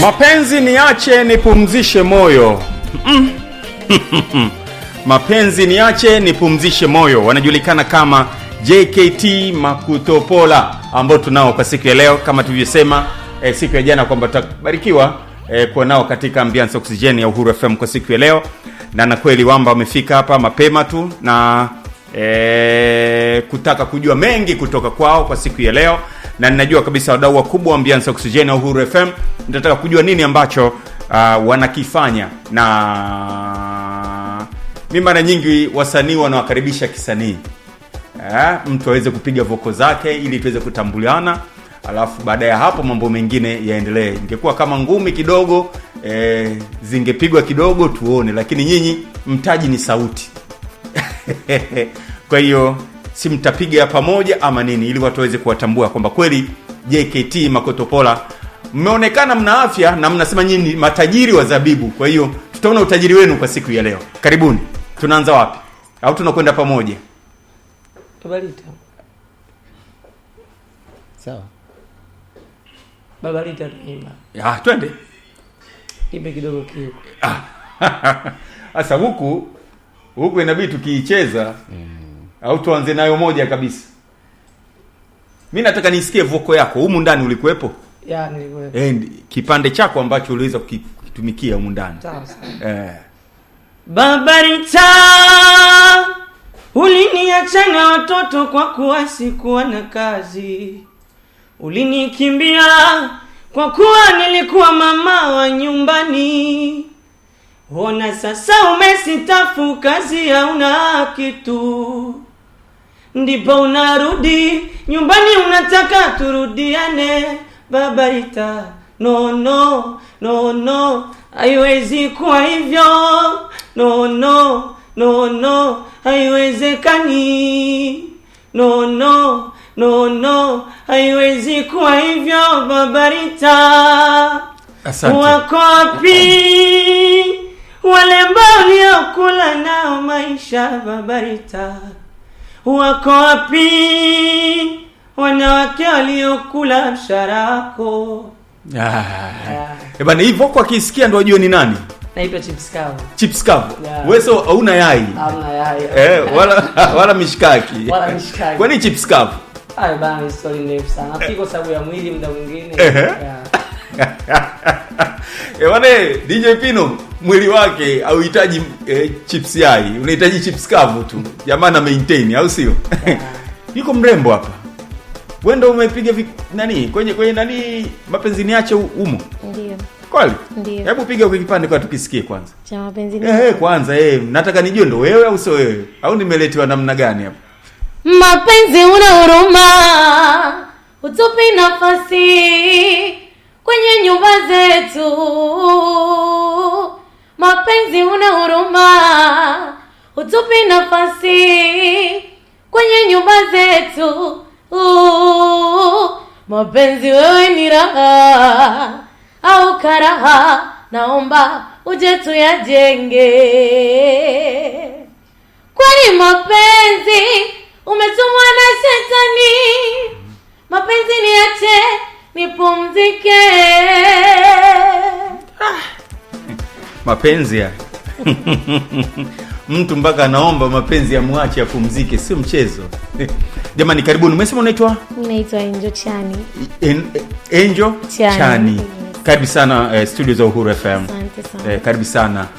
Mapenzi niache nipumzishe moyo. Mapenzi niache nipumzishe moyo. Wanajulikana kama JKT Makutopola ambao tunao kwa siku ya leo, kama tulivyosema siku ya jana kwamba tutabarikiwa kuwa nao katika Ambiance Oxygen ya Uhuru FM kwa siku ya leo. Na kweli wamba wamefika hapa mapema tu na kutaka kujua mengi kutoka kwao kwa siku ya leo, na ninajua kabisa wadau wakubwa wa Ambiance Oxygen ya Uhuru FM nitataka kujua nini ambacho wanakifanya. Na mimi mara nyingi wasanii wanawakaribisha kisanii, mtu aweze kupiga voko zake ili tuweze kutambuliana, alafu baada ya hapo mambo mengine yaendelee. Ingekuwa kama ngumi kidogo zingepigwa kidogo tuone, lakini nyinyi mtaji ni sauti. Kwa hiyo si mtapiga pamoja ama nini, ili watu waweze kuwatambua kwamba kweli JKT Makutopola mmeonekana mna afya na mnasema nyinyi matajiri wa zabibu. Kwa hiyo tutaona utajiri wenu kwa siku ya leo. Karibuni. Tunaanza wapi? Au tunakwenda pamoja? Babalita. Sawa. Babalita tuimba. Twende. Ibe kidogo kio. Sasa huku inabidi tukiicheza au tuanze nayo moja kabisa. Mimi nataka nisikie voko yako. Humu ndani ulikuwepo? Ya, nilikuwepo. Kipande chako ambacho uliweza kukitumikia humu ndani. Sawa. Babarita, uliniacha na watoto kwa kuwa sikuwa na kazi. Ulinikimbia kwa kuwa nilikuwa mama wa nyumbani. Ona sasa umesitafu, kazi hauna kitu. Ndipo unarudi nyumbani, unataka turudiane. Babarita, no, haiwezi kuwa hivyo. No, haiwezekani. No, haiwezi kuwa hivyo. Babarita, asante. Wako wapi wale ambao uliokula nao maisha? Babarita, wako wapi wanawake waliokula mshahara wako? Bana, hivyo kwa kisikia ndio wajue ni nani. Naitwa Chips Kavu. Chips Kavu. Yeah. Wewe sio hauna yai. Hamna yai. Wala mishkaki. Wala mishkaki. Kwani Chips Kavu? Bana, story ndefu sana. Piko sababu ya mwili muda mwingine. Bana, DJ Pino mwili wake hauhitaji chips yai. Unahitaji Chips Kavu tu. Jamani maintain, au sio? Yuko mrembo hapa. Wewe ndio umepiga kwenye nani mapenzi niache umo? Ndio. Kweli? Ndio. Hebu piga kwa kipande kwa tukisikie kwanza. Cha mapenzi niache. Kwanza nataka nijue ndo wewe au sio wewe? Au nimeletewa namna gani hapa? Mapenzi una huruma, utupi nafasi kwenye nyumba zetu. Mapenzi una huruma, utupi nafasi kwenye nyumba zetu. Mapenzi wewe ni raha au karaha, naomba uje tuyajenge. Kwani mapenzi umetumwa na shetani. Mapenzi niache nipumzike. Mapenzi ya mtu mpaka anaomba mapenzi yamwache apumzike, sio mchezo. Jamani, karibuni. Umesema unaitwa? Naitwa Angel Chani. Angel Chani. Yes. Karibu sana studio za Uhuru FM. Asante sana. Karibu sana.